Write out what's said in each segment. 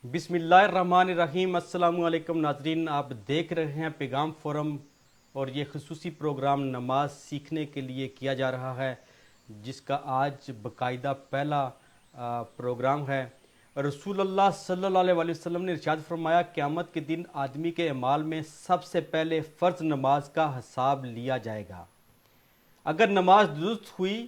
بسم اللہ الرحمن الرحیم۔ السلام علیکم ناظرین، آپ دیکھ رہے ہیں پیغام فورم، اور یہ خصوصی پروگرام نماز سیکھنے کے لیے کیا جا رہا ہے، جس کا آج باقاعدہ پہلا پروگرام ہے۔ رسول اللہ صلی اللہ علیہ وسلم نے ارشاد فرمایا، قیامت کے دن آدمی کے اعمال میں سب سے پہلے فرض نماز کا حساب لیا جائے گا۔ اگر نماز درست ہوئی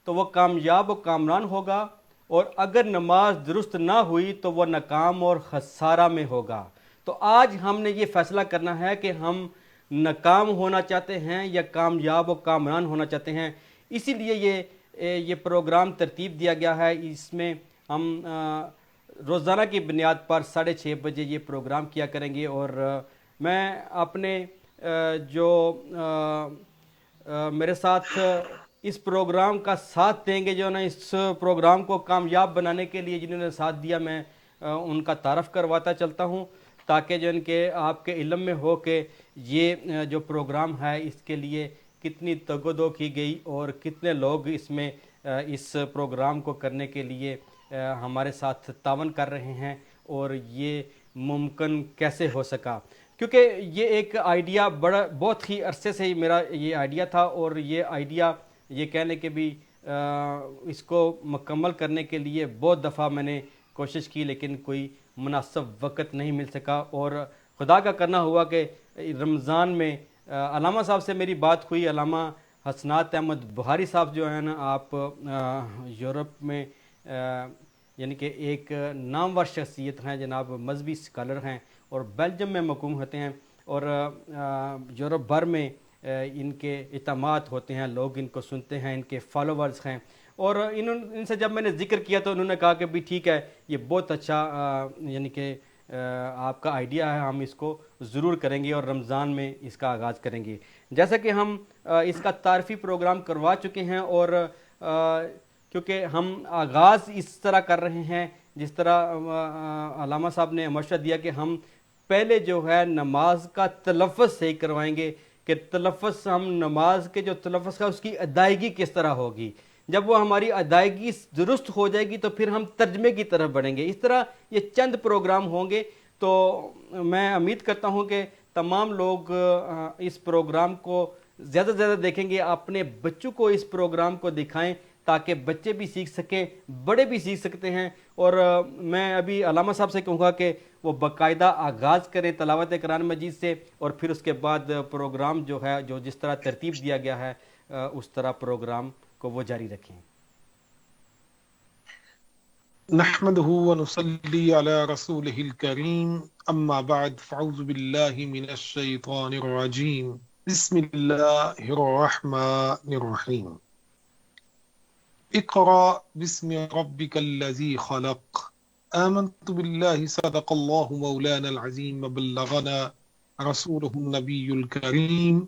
تو وہ کامیاب و کامران ہوگا، اور اگر نماز درست نہ ہوئی تو وہ ناکام اور خسارہ میں ہوگا۔ تو آج ہم نے یہ فیصلہ کرنا ہے کہ ہم ناکام ہونا چاہتے ہیں یا کامیاب و کامران ہونا چاہتے ہیں۔ اسی لیے یہ پروگرام ترتیب دیا گیا ہے۔ اس میں ہم روزانہ کی بنیاد پر 6:30 بجے یہ پروگرام کیا کریں گے، اور میں اپنے جو میرے ساتھ اس پروگرام کا ساتھ دیں گے، جو نا اس پروگرام کو کامیاب بنانے کے لیے جنہوں نے ساتھ دیا، میں ان کا تعارف کرواتا چلتا ہوں، تاکہ جو ان کے آپ کے علم میں ہو کہ یہ جو پروگرام ہے اس کے لیے کتنی تگ و دو کی گئی، اور کتنے لوگ اس میں اس پروگرام کو کرنے کے لیے ہمارے ساتھ تعاون کر رہے ہیں، اور یہ ممکن کیسے ہو سکا۔ کیونکہ یہ ایک آئیڈیا بہت ہی عرصے سے ہی میرا یہ آئیڈیا تھا، اور یہ آئیڈیا یہ کہنے کہ بھی اس کو مکمل کرنے کے لیے بہت دفعہ میں نے کوشش کی، لیکن کوئی مناسب وقت نہیں مل سکا، اور خدا کا کرنا ہوا کہ رمضان میں علامہ صاحب سے میری بات ہوئی۔ علامہ حسنات احمد بخاری صاحب جو ہیں نا، آپ یورپ میں یعنی کہ ایک نامور شخصیت ہیں جناب، مذہبی اسکالر ہیں، اور بیلجیم میں مقیم ہوتے ہیں، اور یورپ بھر میں ان کے اجتماعات ہوتے ہیں، لوگ ان کو سنتے ہیں، ان کے فالوورز ہیں۔ اور ان سے جب میں نے ذکر کیا تو انہوں نے کہا کہ بھی ٹھیک ہے، یہ بہت اچھا یعنی کہ آپ کا آئیڈیا ہے، ہم اس کو ضرور کریں گے، اور رمضان میں اس کا آغاز کریں گے۔ جیسا کہ ہم اس کا تعارفی پروگرام کروا چکے ہیں، اور کیونکہ ہم آغاز اس طرح کر رہے ہیں جس طرح علامہ صاحب نے مشورہ دیا کہ ہم پہلے جو ہے نماز کا تلفظ صحیح کروائیں گے، کہ تلفظ ہم نماز کے جو تلفظ کا اس کی ادائیگی کس طرح ہوگی۔ جب وہ ہماری ادائیگی درست ہو جائے گی تو پھر ہم ترجمے کی طرف بڑھیں گے۔ اس طرح یہ چند پروگرام ہوں گے، تو میں امید کرتا ہوں کہ تمام لوگ اس پروگرام کو زیادہ سے زیادہ دیکھیں گے، اپنے بچوں کو اس پروگرام کو دکھائیں، تاکہ بچے بھی سیکھ سکیں، بڑے بھی سیکھ سکتے ہیں۔ اور میں ابھی علامہ صاحب سے کہوں گا کہ وہ باقاعدہ آغاز کریں تلاوت قرآن مجید سے، اور پھر اس کے بعد پروگرام جو ہے، جو جس طرح ترتیب دیا گیا ہے اس طرح پروگرام کو وہ جاری رکھیں۔ نحمده ونصلي على رسوله الكريم أما بعد فأعوذ بالله من الشيطان الرجيم بسم الله الرحمن الرحيم اقرأ باسم ربك الذي خلق آمنت بالله صدق الله مولانا العظيم وبلغنا رسوله النبي الكريم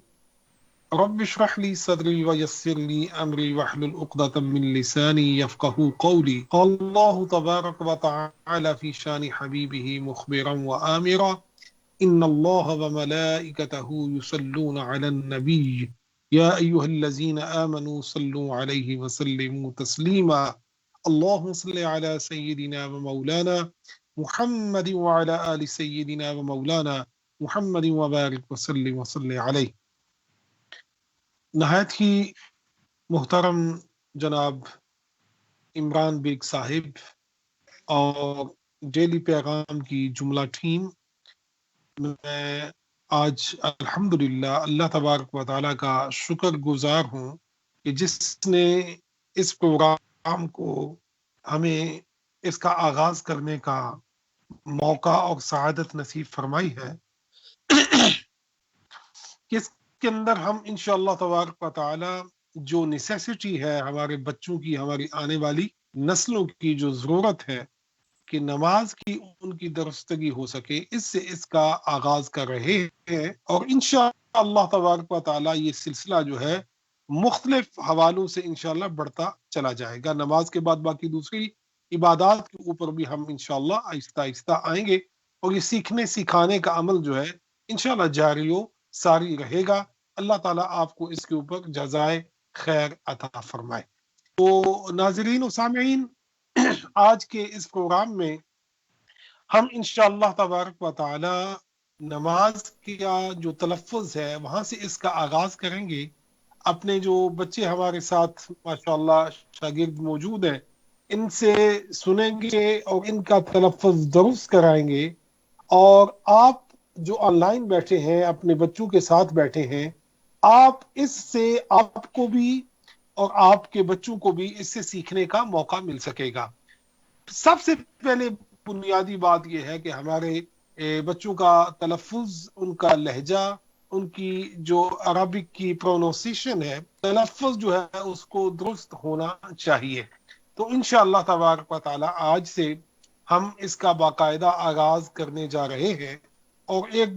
رب اشرح لي صدري ويسر لي امري واحلل عقدة من لساني يفقهوا قولي قال الله تبارك وتعالى في شان حبيبه مخبرا وآمرا ان الله وملائكته يصلون على النبي يا ايها الذين آمنوا صلوا عليه وسلموا تسليما اللهم صل على سيدنا ومولانا محمد وعلى آل سيدنا ومولانا محمد وبارك وسلم وصل عليه۔ نہایت ہی محترم جناب عمران بیگ صاحب اور ڈیلی پیغام کی جملہ ٹیم، میں آج الحمدللہ اللہ تبارک و تعالیٰ کا شکر گزار ہوں کہ جس نے اس پروگرام کو ہمیں اس کا آغاز کرنے کا موقع اور سعادت نصیب فرمائی ہے، کہ اس کے اندر ہم انشاءاللہ تبارک و تعالی جو نیسیسٹی ہے ہمارے بچوں کی، ہماری آنے والی نسلوں کی جو ضرورت ہے کہ نماز کی ان کی درستگی ہو سکے، اس کا آغاز کر رہے ہیں، اور انشاءاللہ تبارک و تعالی یہ سلسلہ جو ہے مختلف حوالوں سے انشاءاللہ بڑھتا چلا جائے گا۔ نماز کے بعد باقی دوسری عبادات کے اوپر بھی ہم انشاءاللہ آہستہ آہستہ آئیں گے، اور یہ سیکھنے سکھانے کا عمل جو ہے انشاءاللہ جاری و ساری رہے گا۔ اللہ تعالیٰ آپ کو اس کے اوپر جزائے خیر عطا فرمائے۔ تو ناظرین و سامعین، آج کے اس پروگرام میں ہم انشاءاللہ تبارک و تعالی نماز کا جو تلفظ ہے وہاں سے اس کا آغاز کریں گے. اپنے جو بچے ہمارے ساتھ ماشاءاللہ شاگرد موجود ہیں ان سے سنیں گے اور ان کا تلفظ درست کرائیں گے. اور آپ جو آن لائن بیٹھے ہیں اپنے بچوں کے ساتھ بیٹھے ہیں، آپ اس سے آپ کو بھی اور آپ کے بچوں کو بھی اس سے سیکھنے کا موقع مل سکے گا. سب سے پہلے بنیادی بات یہ ہے کہ ہمارے بچوں کا تلفظ، ان کا لہجہ، ان کی جو عربک کی پروننسیشن ہے، تلفظ جو ہے اس کو درست ہونا چاہیے. تو انشاءاللہ تبارک و تعالی آج سے ہم اس کا باقاعدہ آغاز کرنے جا رہے ہیں، اور ایک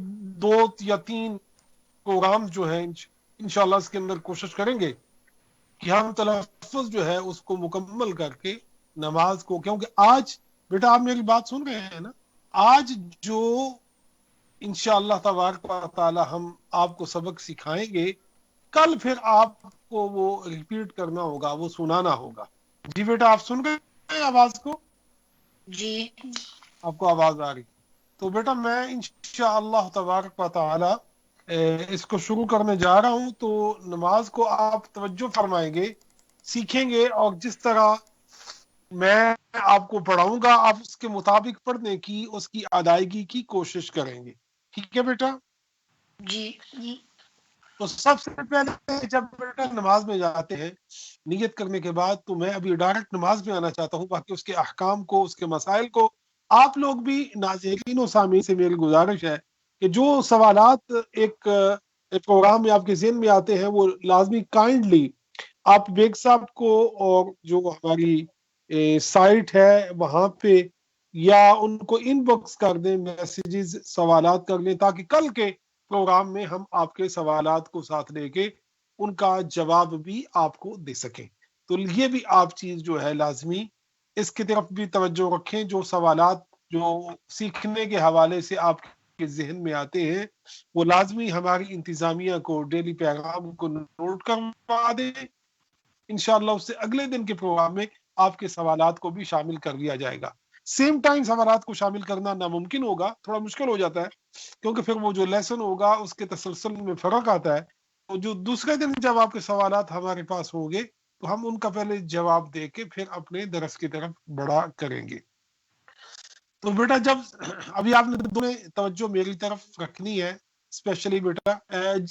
دو یا تین پروگرام جو ہیں انشاءاللہ اس کے اندر کوشش کریں گے کہ ہم تلفظ جو ہے اس کو مکمل کر کے نماز کو، کیونکہ آج بیٹا آپ میری بات سن رہے ہیں نا، آج جو انشاءاللہ تبارک و تعالی ہم آپ کو سبق سکھائیں گے، کل پھر آپ کو وہ ریپیٹ کرنا ہوگا، وہ سنانا ہوگا. جی بیٹا آپ سن رہے ہیں آواز کو؟ جی آپ کو آواز آ رہی؟ تو بیٹا میں انشاءاللہ تبارک و تعالی اس کو شروع کرنے جا رہا ہوں. تو نماز کو آپ توجہ فرمائیں گے، سیکھیں گے، اور جس طرح میں آپ کو پڑھاؤں گا آپ اس کے مطابق پڑھنے کی، اس کی ادائیگی کی کوشش کریں گے. ٹھیک ہے بیٹا؟ جی تو سب سے پہلے جب بیٹا نماز میں جاتے ہیں نیت کرنے کے بعد، تو میں ابھی ڈائریکٹ نماز میں آنا چاہتا ہوں، باقی اس کے احکام کو، اس کے مسائل کو آپ لوگ بھی، ناظرین و سامعین سے میری گزارش ہے کہ جو سوالات ایک پروگرام میں آپ کے ذہن میں آتے ہیں وہ لازمی کائنڈلی آپ بیگ صاحب کو اور جو ہماری سائٹ ہے وہاں پہ، یا ان کو ان باکس کر دیں، میسیجز سوالات کر لیں، تاکہ کل کے پروگرام میں ہم آپ کے سوالات کو ساتھ لے کے ان کا جواب بھی آپ کو دے سکیں. تو یہ بھی آپ چیز جو ہے لازمی اس کی طرف بھی توجہ رکھیں. جو سوالات جو سیکھنے کے حوالے سے آپ کے ذہن میں آتے ہیں وہ لازمی ہماری انتظامیہ کو ڈیلی پیغام کو نوٹ کروا دیں. انشاءاللہ اس سے اگلے دن کے پروگرام میں آپ کے سوالات کو بھی شامل کر لیا جائے گا. سیم ٹائم سوالات کو شامل کرنا ناممکن ہوگا، تھوڑا مشکل ہو جاتا ہے، کیونکہ پھر وہ جو لیسن ہوگا اس کے تسلسل میں فرق آتا ہے. تو جو دوسرے دن جب آپ کے سوالات ہمارے پاس ہوں گے تو ہم ان کا پہلے جواب دے کے پھر اپنے درس کی طرف بڑھا کریں گے. تو بیٹا جب ابھی آپ نے دونوں توجہ میری طرف رکھنی ہے اسپیشلی بیٹا،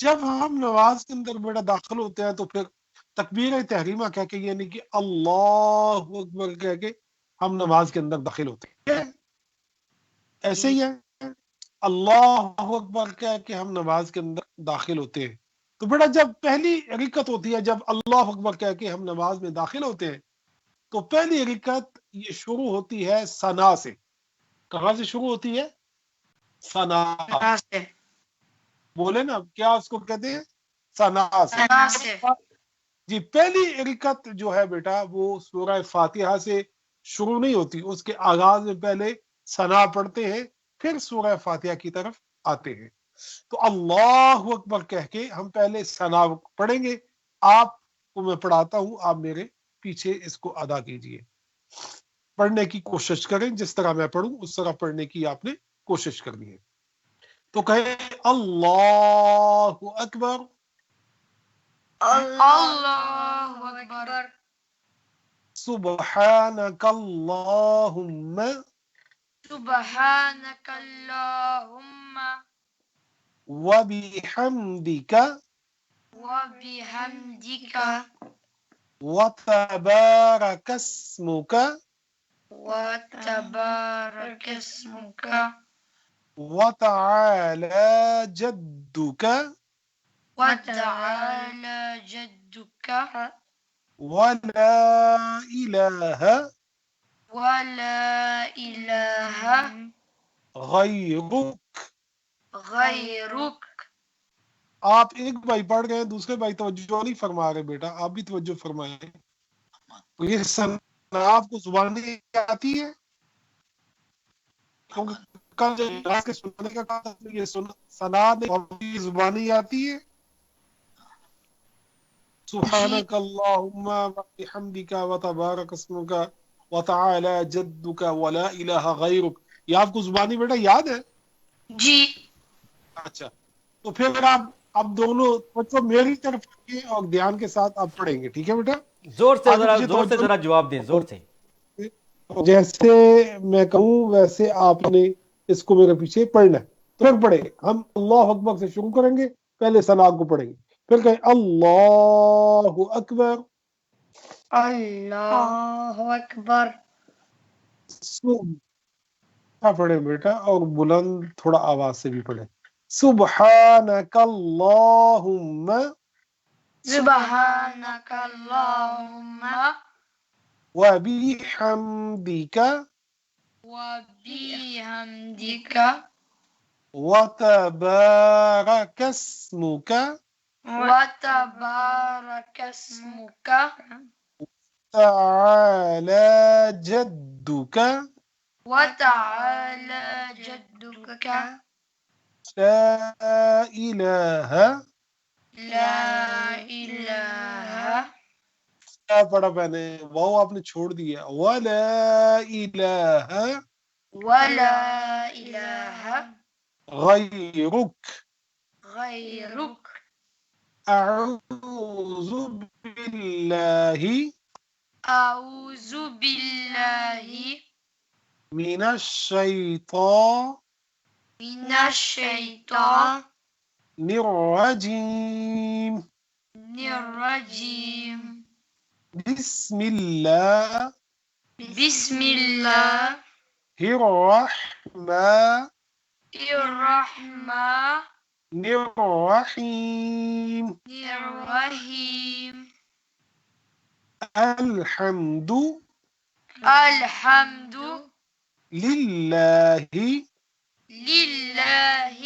جب ہم نماز کے اندر بیٹا داخل ہوتے ہیں تو پھر تکبیر تحریمہ کہہ کے، یعنی کہ اللہ اکبر کہہ کے ہم نماز کے اندر داخل ہوتے ہیں. ایسے ہی ہے، اللہ اکبر کہہ کے ہم نماز کے اندر داخل ہوتے ہیں. تو بیٹا جب پہلی رکعت ہوتی ہے، جب اللہ اکبر کہہ کے ہم نماز میں داخل ہوتے ہیں، تو پہلی رکعت یہ شروع ہوتی ہے ثنا سے. کہاں سے شروع ہوتی ہے؟ ثنا. سے بولے نا کیا اس کو کہتے ہیں؟ ثنا سے. سے جی پہلی رکعت جو ہے بیٹا وہ سورہ فاتحہ سے شروع نہیں ہوتی، اس کے آغاز میں پہلے ثنا پڑھتے ہیں، پھر سورہ فاتحہ کی طرف آتے ہیں. تو اللہ اکبر کہہ کے ہم پہلے ثنا پڑھیں گے. آپ کو میں پڑھاتا ہوں، آپ میرے پیچھے اس کو ادا کیجئے، پڑھنے کی کوشش کریں. جس طرح میں پڑھوں اس طرح پڑھنے کی آپ نے کوشش کرنی ہے. تو کہیں اللہ اکبر، اللہ اکبر، سبحانک اللہم، سبحانک اللہم وبحمدک، وبحمدک وتبارک اسمک، وتبارک اسمک وتعالی جدک، وتعالی جدک ولا الہ ولا الہ غیرک. غیرک. آپ ایک بھائی پڑھ گئے، دوسرے بھائی توجہ نہیں فرما رہے. بیٹا آپ بھی توجہ فرمائیں. تو یہ ثنا آپ کو زبانی آتی ہے؟ کیونکہ کل جب نماز کے سننے کا کہا تھا، یہ ثنا زبانی آتی ہے. سبحانک اللہم وبحمدک وتبارک اسمک وتعالی جدک ولا الہ غیرک. یہ آپ کو زبانی بیٹا یاد ہے؟ جی اچھا تو پھر آپ اب دونوں بچوں میری طرف آئیے اور دھیان کے ساتھ آپ پڑھیں گے، ٹھیک ہے بیٹا؟ آگے پیچھے توجہ ذرا جواب دیں، زور سے. جیسے میں کہوں ویسے آپ نے اس کو میرے پیچھے پڑھنا ہے. تو پھر پڑھیں گے ہم اللہ اکبر سے شروع کریں گے، پہلے ثنا کو پڑھیں گے، پھر کہیں اللہ اکبر. اللہ اکبر. پڑھیں بیٹا اور بلند تھوڑا آواز سے بھی پڑھیں. سبحانک اللہم سبحانک اللہم وبحمدک وبحمدک وتبارک اسمک وتبارک اسمک تعالی جدک وتعالی جدک لا الہ. لا الہ. کیا پڑھا میں نے؟ واو آپ نے چھوڑ دیا. ولا الہ ولا الہ غیرک غیرک. اعوذ باللہ اعوذ باللہ من الشیطان من الشیطان الرجیم. الرجیم. بسم اللہ بسم اللہ الرحمن الرحمن الرحیم. الرحیم. الحمد الحمد للہ للہ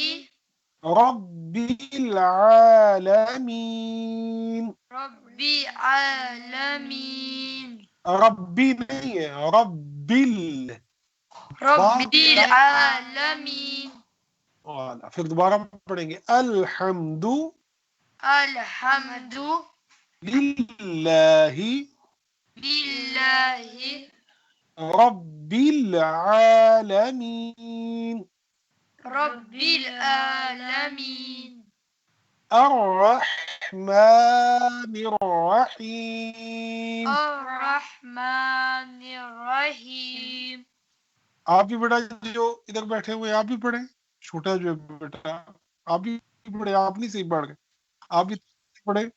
رب العالمین. رب العالمین. ربی نہیں ہے، رب رب العالمین. پھر دوبارہ پڑھیں گے. الحمد الحمد للہ للہ رب العالمین رب العالمین. الرحمن الرحیم. الرحمن الرحیم. آپ بھی بیٹا جو ادھر بیٹھے ہوئے آپ بھی پڑھیں. چھوٹا جو ہے بیٹا آپ بھی پڑھیں، آپ نہیں صحیح پڑھ گئے، آپ بھی پڑھیں.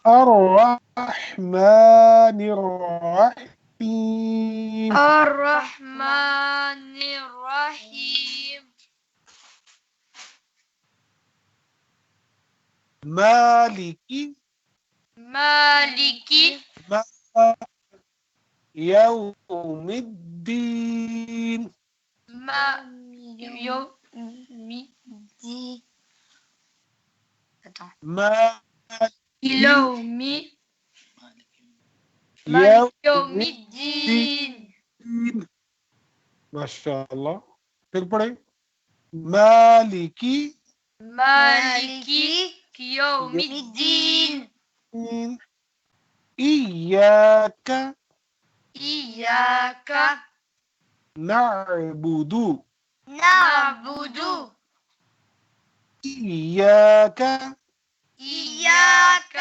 الرحمن الرحیم. الرحمن الرحیم. مالکی مالکی یوم الدین. یوم الدین. یوم یوم الدین. ماشاء اللہ. پھر پڑھیں. مالکی مالکی یوم الدین. ایاک ایاک نعبد نعبد ایاک. ایاک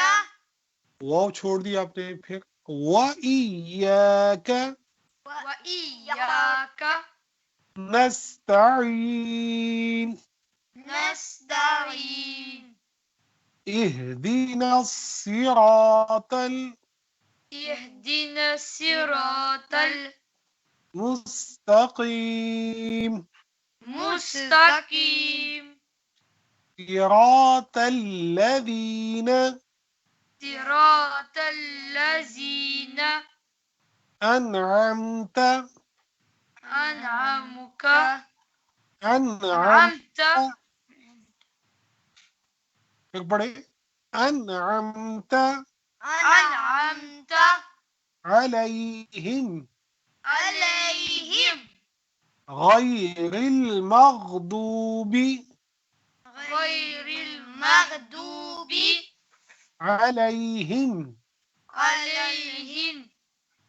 واو چھوڑ دیا آپ نے. پھر وَإِيَّاكَ وإیاک نستعین. نستعین. اهدنا الصراط اهدنا الصراط المستقیم. المستقیم. صراط الذین صراط الذین انعمت أنعمت پھر پڑھے. انعمت أنعمت علیہم عليهم غیر المغضوب غير المغضوب علیہم عليهم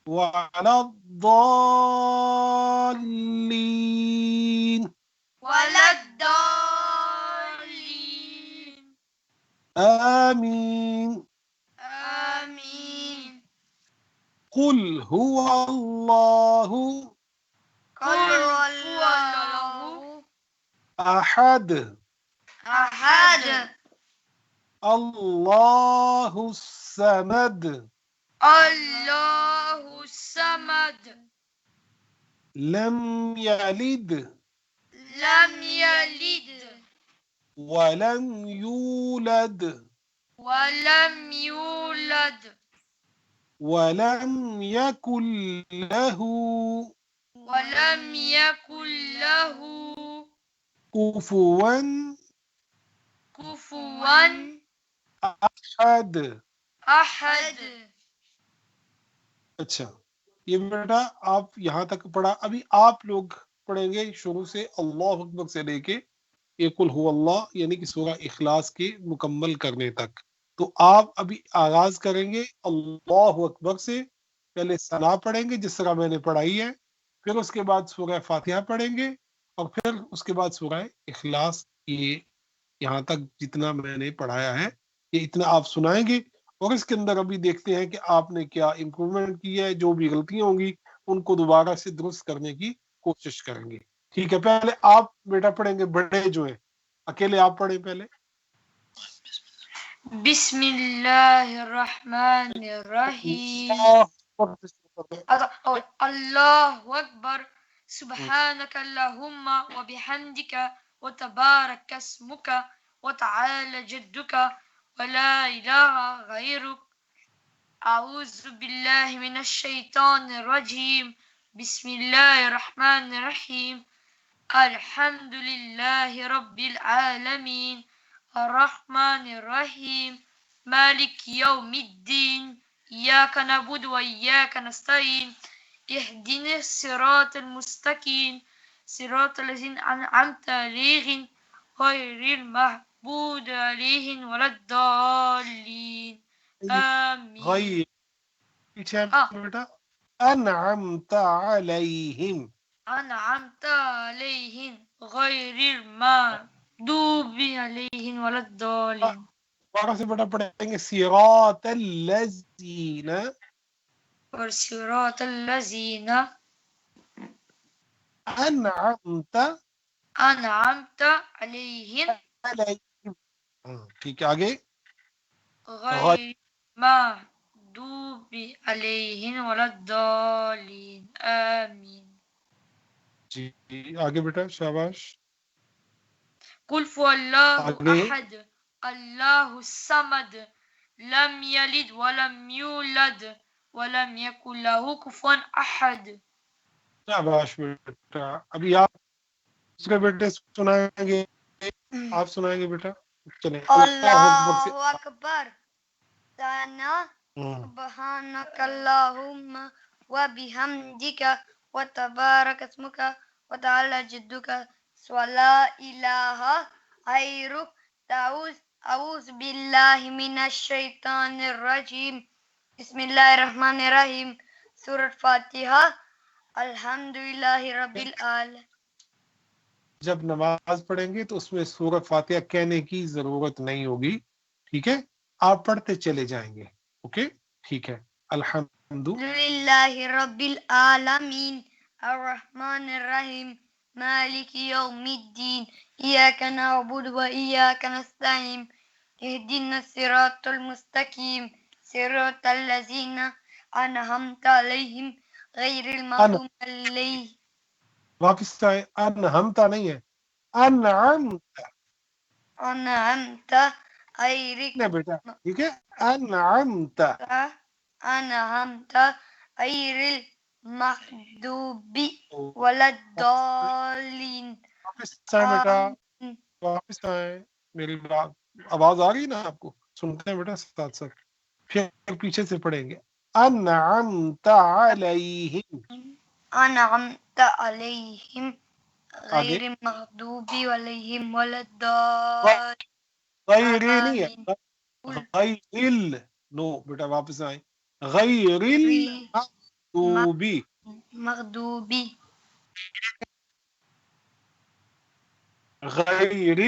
ولا الضالين ولا الضالين آمين آمين قل هو الله قل هو الله أحد أحد الله الصمد الله الصمد لم يلد لم يلد ولم يولد ولم يولد ولم يكن له ولم يكن له كفوا كفوا أحد. أحد. اچھا یہ بیٹا آپ یہاں تک پڑھا. ابھی آپ لوگ پڑھیں گے شروع سے اللہ اکبر سے لے کے یہ قل هو اللہ یعنی کہ سورہ اخلاص کے مکمل کرنے تک. تو آپ ابھی آغاز کریں گے اللہ اکبر سے. پہلے ثنا پڑھیں گے جس طرح میں نے پڑھائی ہے, پھر اس کے بعد سورہ فاتحہ پڑھیں گے, اور پھر اس کے بعد سورہ اخلاص. یہ یہاں تک جتنا میں نے پڑھایا ہے یہ اتنا آپ سنائیں گے, اور اس کے اندر ابھی دیکھتے ہیں کہ آپ نے کیا امپرومنٹ کی ہے. جو بھی غلطیاں ہوں گی ان کو دوبارہ سے درست کرنے کی کوشش کریں گے. ٹھیک ہے, پہلے آپ بیٹا پڑھیں گے, بڑے جو ہیں اکیلے آپ پڑھیں پہلے. بسم الله الرحمن الرحيم. الله أكبر. سبحانك اللهم وبحمدك وتبارك اسمك وتعالى جدك ولا إله غيرك. أعوذ بالله من الشيطان الرجيم. بسم الله الرحمن الرحيم. الحمد لله رب العالمين الرحمن الرحيم مالك يوم الدين إياك نعبد وإياك نستعين اهدنا الصراط المستقيم صراط الذين أنعمت عليهم غير المغضوب عليهم ولا الضالين آمين. غیر پیچھے بیٹا انعمت علیہم. أنعمت عليهم غير المغضوب عليهم ولا الضالين. دوبارہ سے بیٹا پڑھیں گے صراط الذین والصراط الذين انعمت أنعمت عليهم علیہم. ٹھیک ہے, آگے غير المغضوب عليهم ولا الضالين آمين. جی آگے بیٹا شاباش. قل هو الله آگے أحد الله الصمد لم يلد ولم يولد ولم يكن له كفوا أحد. شاباش بیٹا. ابھی آپ دوسرے بیٹے سنائیں گے, آپ سنائیں گے بیٹا. چلیں الله أكبر. ثنا سبحانك اللهم وبحمدك وتبارك اسمك وتعالى جدك ولا إله غيرك. أعوذ بالله من الشيطان الرجيم. بسم الله الرحمن الرحيم. سورة فاتحة. الحمد لله رب العالمين. جب نماز پڑھیں گے تو اس میں سورہ فاتحہ کہنے کی ضرورت نہیں ہوگی. ٹھیک ہے, آپ پڑھتے چلے جائیں گے. اوکے ٹھیک ہے. الحمد لله رب العالمين الرحمن الرحيم مالك يوم الدين إياك نعبد وإياك نستعين اهدنا الصراط المستقيم صراط الذين أنعمت عليهم غير المغضوب عليهم. واپس آئے, انہمتا نہیں ہے, انعمت أنعمت غير نہیں بیٹا. ٹھیک ہے, انعمت أنعمت غير المغضوب ولا الضالين. واپس آئے بیٹا, واپس آئے. میری بات آواز آ رہی نا آپ کو, سنتے ہیں بیٹا ساتھ ساتھ. پھر پیچھے سے پڑھیں گے انعمت علیہم. أنعمت عليهم آگے غير المغضوب عليهم ولا الضالين. غیر نہیں ہے, غیر نو بیٹا واپس آئے. غیر مغضوبی مغضوبی غیر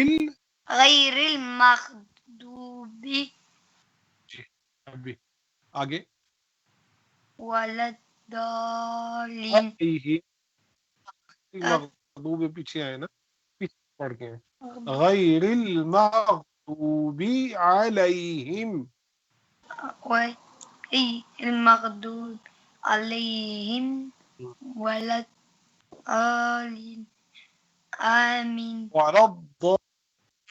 غیر المغضوبی ابھی آگے ولا الضالین علیہم مغضوب پیچھے آئے نا پیچھے پڑھ کے ہیں غیر المغضوب علیہم المغضوب علیہم ولا الضالین آمین ولا الضالین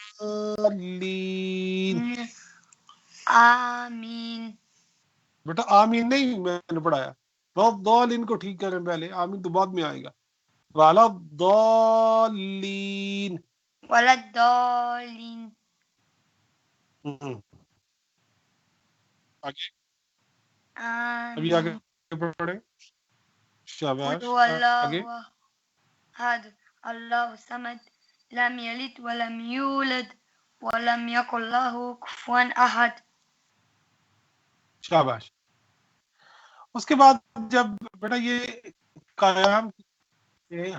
آمین بیٹا آمین نہیں میں نے پڑھایا الضالین کو ٹھیک کریں پہلے آمین تو بعد میں آئے گا ولا الضالین ولا الضالین آگے ابھی آمین آگے پڑھیں قل شاباش هو آگے الله أحد الله الصمد لم يلد ولم يولد ولم يكن له كفوا أحد شاباش اس کے بعد جب بیٹا یہ قیام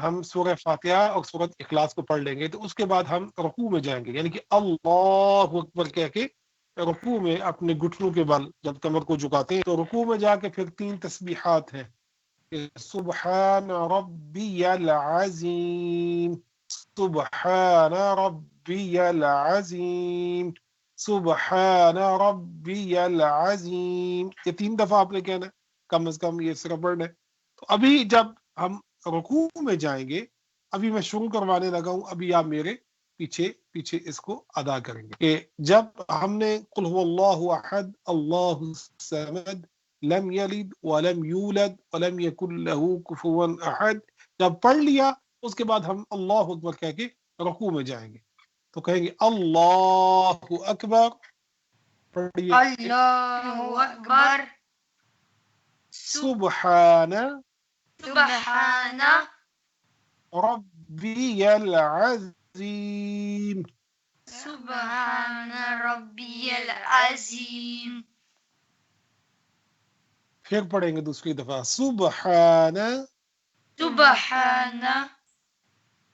ہم سورہ فاتحہ اور سورۃ اخلاص کو پڑھ لیں گے تو اس کے بعد ہم رکوع میں جائیں گے یعنی کہ اللہ اکبر کہہ کے رکوع میں اپنے گھٹنوں کے بل جب کمر کو جھکاتے ہیں تو رکوع میں جا کے پھر 3 تسبیحات ہیں سبحان ربی العظیم سبحان ربی العظیم سبحان ربی العظیم یہ 3 دفعہ آپ نے کہنا ہے کم از کم یہ صرف پڑھنا ہے تو ابھی جب ہم رکوع میں جائیں گے ابھی میں شروع کروانے لگا ہوں ابھی آپ میرے پیچھے پیچھے اس کو ادا کریں گے کہ جب ہم نے قل هو اللہ احد اللہ الصمد لم یلد ولم یولد ولم یکن له کفوا احد جب پڑھ لیا اس کے بعد ہم اللہ اکبر کہہ کے رکوع میں جائیں گے تو کہیں گے اللہ اکبر پڑھیے اللہ اکبر سبحان سبحان ربی العظیم سبحان ربی العظیم پھر پڑھیں گے دوسری دفعہ سبحان سبحان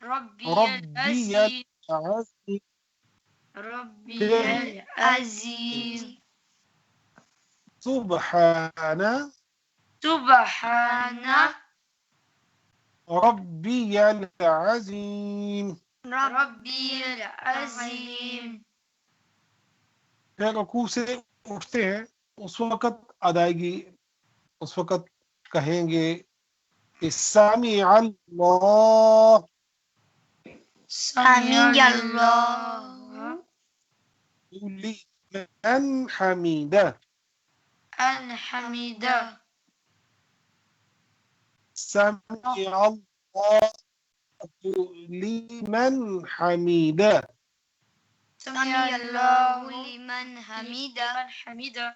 ربی ربی العظیم العظیم ربی پھر العظیم سبحان سبحان ربی العظیم ربی العظیم پھر رکوع سے اٹھتے ہیں اس وقت ادائیگی اس وقت کہیں گے کہ سمع اللہ سمیع اللہ لمن حمیدہ الحمیدہ سمع اللہ لمن حمیدہ سمیع اللہ لمن حمیدہ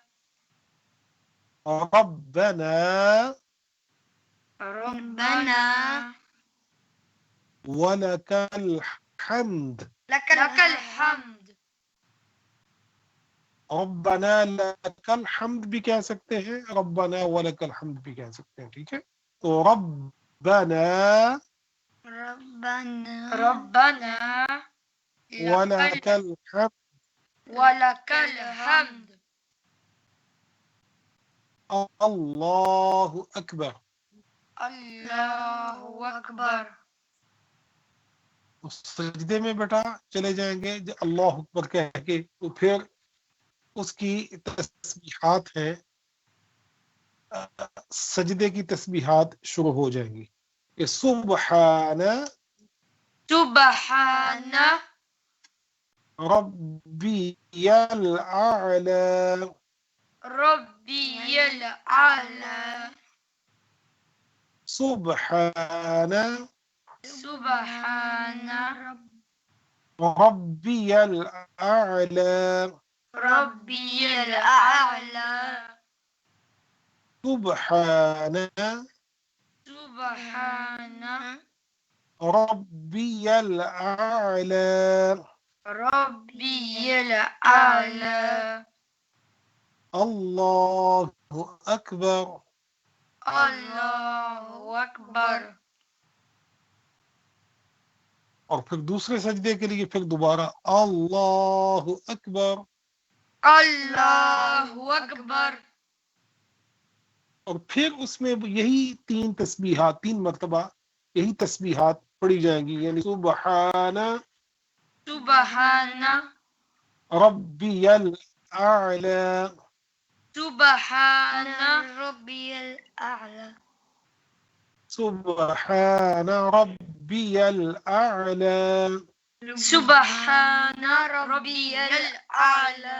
ربنا ربنا ولك الحمد لك الحمد ربنا لك الحمد بھی کہہ سکتے ہیں ربنا ولك الحمد بھی کہہ سکتے ہیں ٹھیک ہے تو ربنا ربنا ولك الحمد ولك الحمد اللہ اکبر اللہ اکبر سجدے میں بیٹا چلے جائیں گے اللہ اکبر کہہ کے تو پھر اس کی تسبیحات ہیں سجدے کی تسبیحات شروع ہو جائیں گی کہ سبحان سبحان ربی الاعلی ربی الاعلی سبحان سبحان ربی الاعلی ربی الاعلی سبحان سبحان ربی الاعلی ربی الاعلی اللہ اکبر Allahu Akbar. اور پھر دوسرے سجدے کے لیے پھر دوبارہ اللہ اکبر، Allahu Akbar. اور پھر اس میں یہی تین تسبیحات، 3 مرتبہ یہی تسبیحات پڑھی جائیں گی، یعنی سبحان Subhana ربی الاعلی، Subhana Rabbiyal A'la. سبحان ربی الاعلی، Subhana Rabbiyal A'la.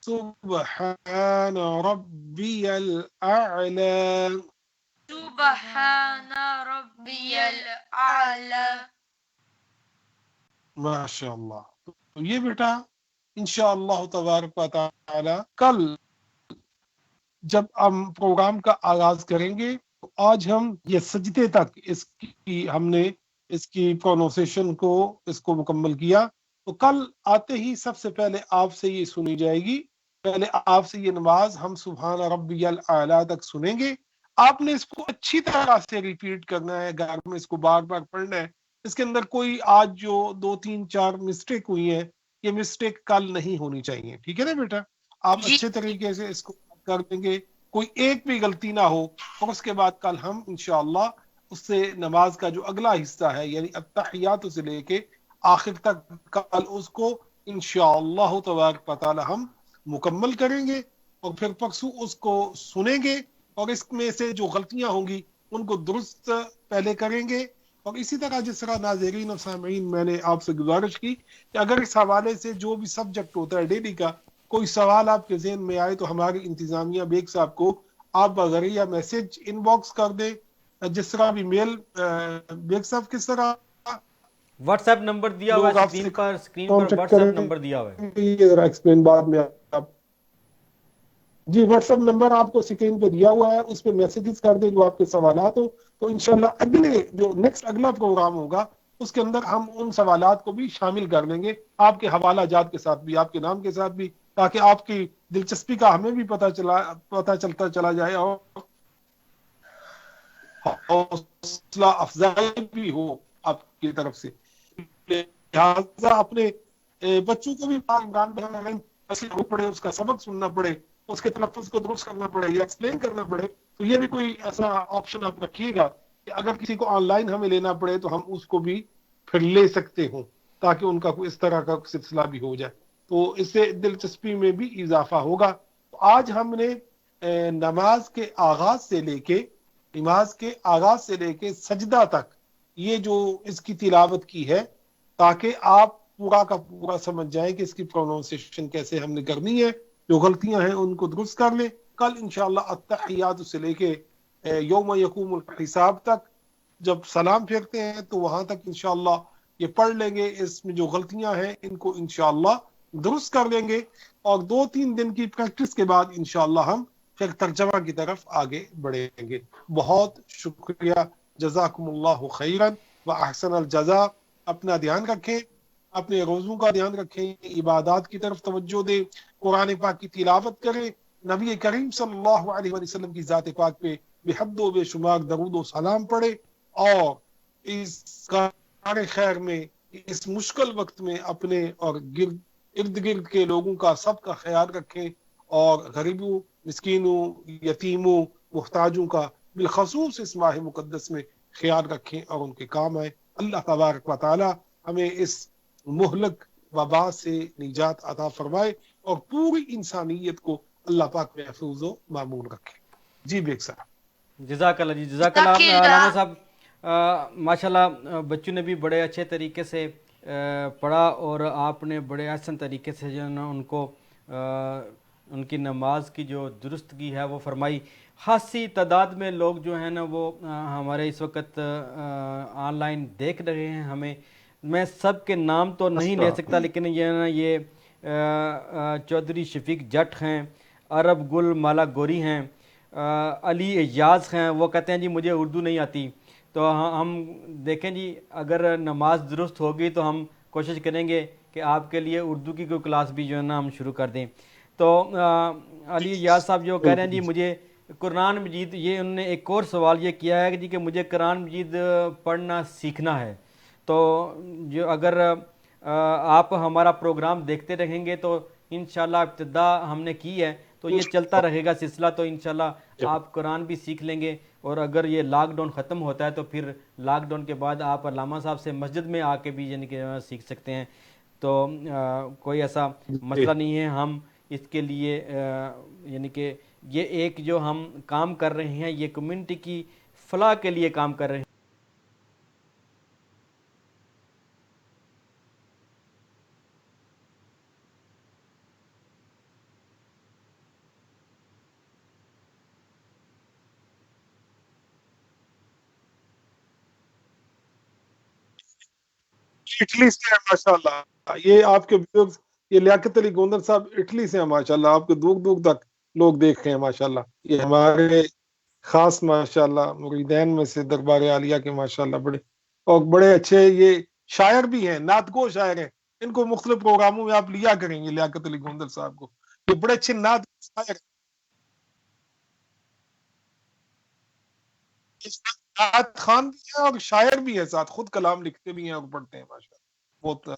سبحان ربی الاعلی. Subhana Rabbiyal A'la. ماشاء اللہ. تو یہ بیٹا انشاءاللہ تبارک و تعالی کل جب ہم پروگرام کا آغاز کریں گے تو آج ہم یہ سجدے تک ہم نے اس کی پروننسیشن کو اس کو مکمل کیا. تو کل آتے ہی سب سے پہلے آپ سے یہ سنی جائے گی، پہلے آپ سے یہ نماز ہم سبحان ربی الاعلی تک سنیں گے. آپ نے اس کو اچھی طرح سے ریپیٹ کرنا ہے، گھر میں اس کو بار بار پڑھنا ہے. اس کے اندر کوئی آج جو 2 3 4 مسٹیک ہوئی ہے، یہ مسٹیک کل نہیں ہونی چاہیے. ٹھیک ہے نا بیٹا؟ آپ اچھے طریقے سے اس کو کر دیں گے، کوئی ایک بھی غلطی نہ ہو. اور اس کے بعد کل ہم انشاءاللہ اس سے نماز کا جو اگلا حصہ ہے یعنی التحیات سے لے کے آخر تک کل اس کو انشاءاللہ تبارک و تعالی ہم مکمل کریں گے. اور پھر پرسوں اس کو سنیں گے اور اس میں سے جو غلطیاں ہوں گی ان کو درست پہلے کریں گے. اور اسی طرح جس طرح ناظرین اور سامعین میں نے آپ سے گزارش کی کہ اگر اس حوالے سے جو بھی سبجیکٹ ہوتا ہے ڈیلی کا کوئی سوال آپ کے ذہن میں آئے تو ہماری انتظامیہ بیگ صاحب کو آپ بذریعہ میسج ان باکس کر دیں. جس طرح بھی میل بیگ صاحب کس طرح واٹس ایپ نمبر دیا ہوا لوگ ہے آپ سے اسکرین پر کانٹیکٹ واٹس ایپ کریں نمبر دیا ہوا ہے. گے، یہ ذرا ایکسپلین بعد میں آپ جی واٹس ایپ نمبر آپ کو اسکرین پہ دیا ہوا ہے، اس پہ میسیجز کر دیں جو آپ کے سوالات ہو. تو انشاءاللہ اگلا پروگرام ہوگا اس کے اندر ہم ان سوالات کو بھی شامل کر لیں گے آپ کے حوالہ جات کے ساتھ بھی، آپ کے نام کے ساتھ بھی، تاکہ آپ کی دلچسپی کا ہمیں بھی پتہ چلتا چلا جائے اور حوصلہ افزائی بھی ہو آپ کی طرف سے. لہٰذا اپنے بچوں کو بھی عمران پڑھے، اس کا سبق سننا پڑے، اس کے تلفظ کو درست کرنا پڑے یا ایکسپلین کرنا پڑے. تو یہ بھی کوئی ایسا آپشن آپ رکھیے گا کہ اگر کسی کو آن لائن ہمیں لینا پڑے تو ہم اس کو بھی پھر لے سکتے ہوں، تاکہ ان کا کوئی اس طرح کا سلسلہ بھی ہو جائے. تو اس سے دلچسپی میں بھی اضافہ ہوگا. تو آج ہم نے نماز کے آغاز سے لے کے سجدہ تک یہ جو اس کی تلاوت کی ہے تاکہ آپ پورا کا پورا سمجھ جائیں کہ اس کی پروننسیشن کیسے ہم نے کرنی ہے، جو غلطیاں ہیں ان کو درست کر لیں. کل انشاءاللہ التحیات سے لے کے یوم یقوم الحساب تک جب سلام پھیرتے ہیں تو وہاں تک انشاءاللہ یہ پڑھ لیں گے. اس میں جو غلطیاں ہیں ان کو انشاءاللہ درست کر لیں گے. اور 2 3 دن کی پریکٹس کے بعد انشاءاللہ ہم پھر ترجمہ کی طرف آگے بڑھیں گے. بہت شکریہ، جزاکم اللہ خیرا و احسن الجزا. اپنا دھیان رکھیں، اپنے روزوں کا دھیان رکھیں، عبادات کی طرف توجہ دیں، قرآن پاک کی تلاوت کریں، نبی کریم صلی اللہ علیہ وسلم کی ذات پاک پہ بے حد و بے شمار درود و سلام پڑھیں، اور اس کار خیر میں اس مشکل وقت میں اپنے اور ارد گرد کے لوگوں کا سب کا خیال رکھیں، اور غریبوں، مسکینوں، یتیموں، محتاجوں کا بالخصوص اس ماہ مقدس میں خیال رکھیں اور ان کے کام آئے. اللہ تبارک و تعالی ہمیں اس مہلک وبا سے نجات عطا فرمائے اور پوری انسانیت کو اللہ پاک محفوظ و معمول رکھے. جی بیگ صاحب. جزاک اللہ جی، جزاک اللہ علامہ صاحب. ماشاءاللہ بچوں نے بھی بڑے اچھے طریقے سے پڑھا اور آپ نے بڑے احسن طریقے سے جو ہے نا ان کو ان کی نماز کی جو درستگی ہے وہ فرمائی. خاصی تعداد میں لوگ جو ہیں نا وہ ہمارے اس وقت آن لائن دیکھ رہے ہیں ہمیں. میں سب کے نام تو نہیں لے سکتا، لیکن یہ چودھری شفیق جٹ ہیں، عرب گل مالا گوری ہیں، علی اعجاز ہیں. وہ کہتے ہیں جی مجھے اردو نہیں آتی. تو ہم دیکھیں جی اگر نماز درست ہوگی تو ہم کوشش کریں گے کہ آپ کے لیے اردو کی کوئی کلاس بھی جو ہے نا ہم شروع کر دیں. تو علی اعجاز صاحب جو کہہ رہے ہیں جی مجھے قرآن مجید، یہ انہوں نے ایک اور سوال یہ کیا ہے کہ جی کہ مجھے قرآن مجید پڑھنا سیکھنا ہے، تو جو اگر آپ ہمارا پروگرام دیکھتے رہیں گے تو انشاءاللہ ابتدا ہم نے کی ہے تو یہ چلتا رہے گا سلسلہ، تو انشاءاللہ آپ قرآن بھی سیکھ لیں گے، اور اگر یہ لاک ڈاؤن ختم ہوتا ہے تو پھر لاک ڈاؤن کے بعد آپ علامہ صاحب سے مسجد میں آ کے بھی یعنی کہ سیکھ سکتے ہیں، تو کوئی ایسا مسئلہ نہیں ہے۔ ہم اس کے لیے یعنی کہ یہ ایک جو ہم کام کر رہے ہیں یہ کمیونٹی کی فلاح کے لیے کام کر رہے ہیں۔ اٹلی سے ہیں ماشاءاللہ یہ آپ کے بزرگ، یہ لیاقت علی گوندر صاحب اٹلی سے ہیں ماشاءاللہ، آپ کے دور دور تک لوگ دیکھ رہے ہیں ماشاءاللہ، یہ ہمارے خاص ماشاءاللہ مریدین میں سے دربار عالیہ کے ماشاءاللہ بڑے اور بڑے اچھے یہ شاعر بھی ہیں، نعت گو شاعر ہیں، ان کو مختلف پروگراموں میں آپ لیا کریں گے لیاقت علی گوندر صاحب کو، یہ بڑے اچھے نعت شاعر ہیں، نعت خان بھی ہیں اور شاعر بھی ہیں، ساتھ خود کلام لکھتے بھی ہیں اور پڑھتے ہیں ماشاءاللہ، بہت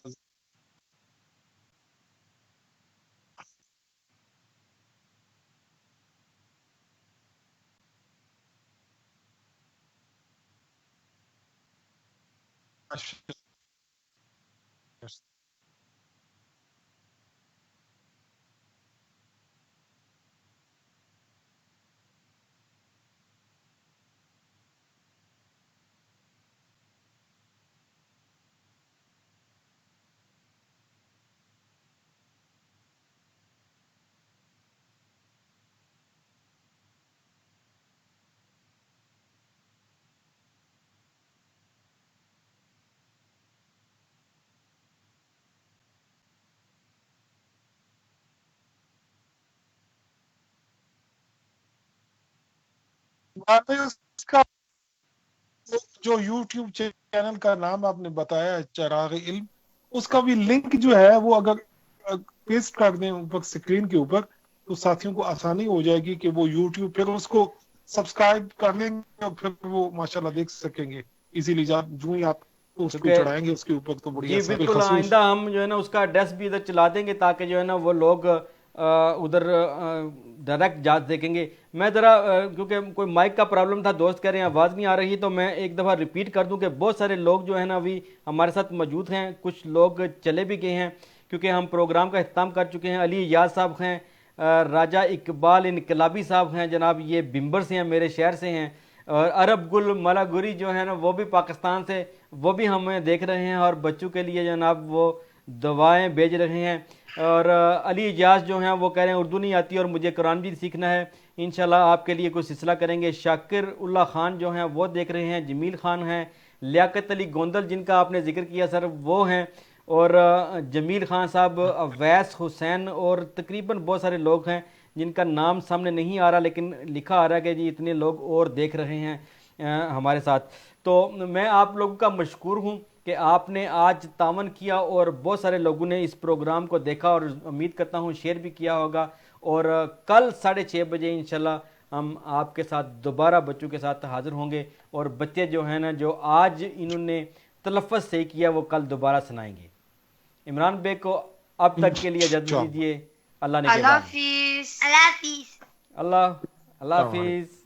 اس کا جو یوٹیوب چینل کا نام آپ نے بتایا چراغ علم، اس کا بھی لنک جو ہے وہ اگر پیسٹ کر دیں اوپر اسکرین کے اوپر تو ساتھیوں کو آسانی ہو جائے گی کہ وہ یوٹیوب پھر اس کو سبسکرائب کر لیں گے اور پھر وہ ماشاءاللہ دیکھ سکیں گے ایزیلی، جو ہی آپ اس کو کیونکہ چڑھائیں گے اس کے اوپر تو بڑی جی آسانی بالکل، خصوص آئندہ ہم جو ہے نا اس کا ایڈریس بھی ادھر چلا دیں گے تاکہ جو ہے نا وہ لوگ ادھر ڈائریکٹ جا دیکھیں گے۔ میں ذرا کیونکہ کوئی مائک کا پرابلم تھا، دوست کہہ رہے ہیں آواز نہیں آ رہی، تو میں ایک دفعہ ریپیٹ کر دوں کہ بہت سارے لوگ جو ہے نا ابھی ہمارے ساتھ موجود ہیں، کچھ لوگ چلے بھی گئے ہیں کیونکہ ہم پروگرام کا اختتام کر چکے ہیں۔ علی یاز صاحب ہیں، راجہ اقبال انقلابی صاحب ہیں جناب، یہ بمبر سے ہیں، میرے شہر سے ہیں، اور عرب گل ملا گری جو ہے نا وہ بھی پاکستان سے، وہ بھی ہمیں دیکھ رہے ہیں اور بچوں کے لیے جناب وہ دعائیں بھیج رہے ہیں، اور علی اجاز جو ہیں وہ کہہ رہے ہیں اردو نہیں آتی اور مجھے قرآن بھی سیکھنا ہے، انشاءاللہ آپ کے لیے کوئی سلسلہ کریں گے۔ شاکر اللہ خان جو ہیں وہ دیکھ رہے ہیں، جمیل خان ہیں، لیاقت علی گوندل جن کا آپ نے ذکر کیا سر وہ ہیں، اور جمیل خان صاحب، اویس حسین، اور تقریباً بہت سارے لوگ ہیں جن کا نام سامنے نہیں آ رہا لیکن لکھا آ رہا ہے کہ جی اتنے لوگ اور دیکھ رہے ہیں ہمارے ساتھ۔ تو میں آپ لوگوں کا مشکور ہوں کہ آپ نے آج تعاون کیا اور بہت سارے لوگوں نے اس پروگرام کو دیکھا، اور امید کرتا ہوں شیئر بھی کیا ہوگا، اور کل 6:30 بجے انشاءاللہ ہم آپ کے ساتھ دوبارہ بچوں کے ساتھ حاضر ہوں گے، اور بچے جو ہیں نا جو آج انہوں نے تلفظ صحیح کیا وہ کل دوبارہ سنائیں گے۔ عمران بے کو اب تک کے لیے اجازت دیجیے، اللہ نے اللہ کے بعد حافظ، اللہ حافظ، اللہ اللہ السلام علیکم۔ حافظ۔